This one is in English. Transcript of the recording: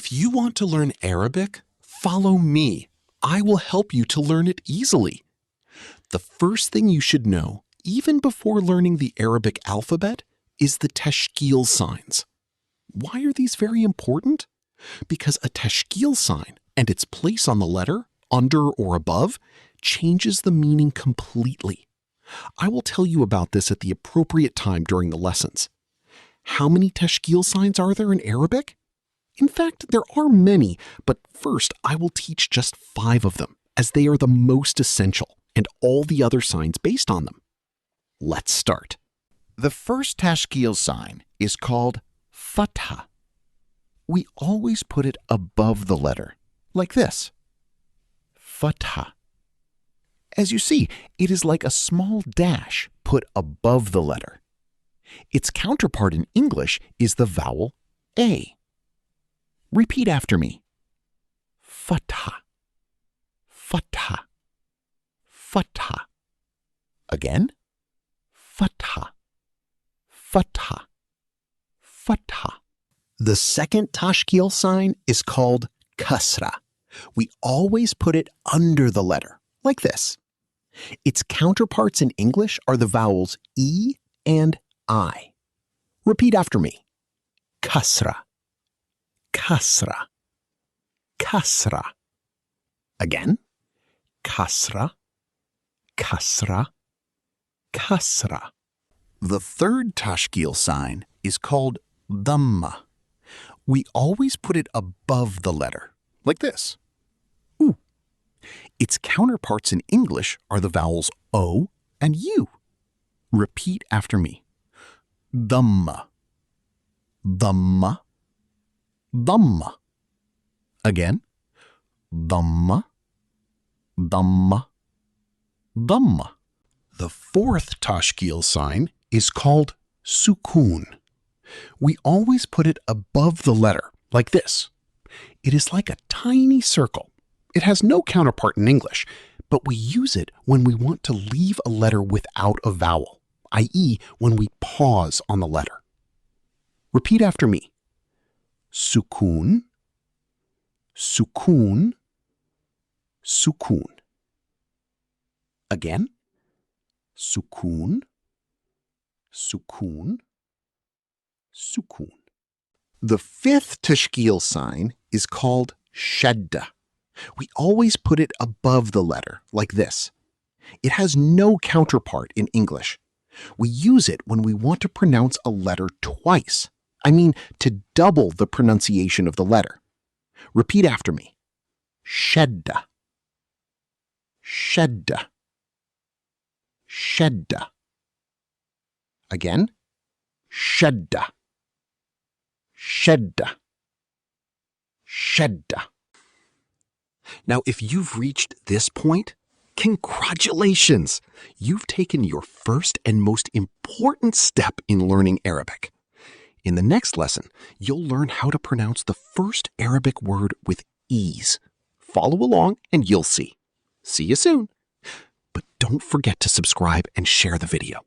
If you want to learn Arabic, follow me. I will help you to learn it easily. The first thing you should know, even before learning the Arabic alphabet, is the Tashkeel signs. Why are these very important? Because a Tashkeel sign and its place on the letter, under or above, changes the meaning completely. I will tell you about this at the appropriate time during the lessons. How many Tashkeel signs are there in Arabic? In fact, there are many, but first I will teach just 5 of them, as they are the most essential, and all the other signs based on them. Let's start. The first Tashkeel sign is called Fatha. We always put it above the letter, like this. Fatha. As you see, it is like a small dash put above the letter. Its counterpart in English is the vowel A. Repeat after me. Fatha, Fatha, Fatha. Again. Fatha, Fatha, Fatha. The second Tashkeel sign is called Kasra. We always put it under the letter, like this. Its counterparts in English are the vowels E and I. Repeat after me. Kasra, Kasra, Kasra. Again. Kasra, Kasra, Kasra. The third Tashkeel sign is called Damma. We always put it above the letter, like this. Ooh. Its counterparts in English are the vowels O and U. Repeat after me. Damma, Damma, Damma. Again. Damma, Damma, Damma. The fourth Tashkeel sign is called Sukoon. We always put it above the letter, like this. It is like a tiny circle. It has no counterpart in English, but we use it when we want to leave a letter without a vowel, i.e., when we pause on the letter. Repeat after me. Sukoon, Sukoon, Sukoon. Again. Sukoon, Sukoon, Sukoon. The fifth Tashkeel sign is called Shadda. We always put it above the letter, like this. It has no counterpart in English. We use it when we want to pronounce a letter twice. I mean, to double the pronunciation of the letter. Repeat after me. Shadda, Shadda, Shadda. Again. Shadda, Shadda, Shadda. Now, if you've reached this point, congratulations! You've taken your first and most important step in learning Arabic. In the next lesson, you'll learn how to pronounce the first Arabic word with ease. Follow along and you'll see. See you soon! But don't forget to subscribe and share the video.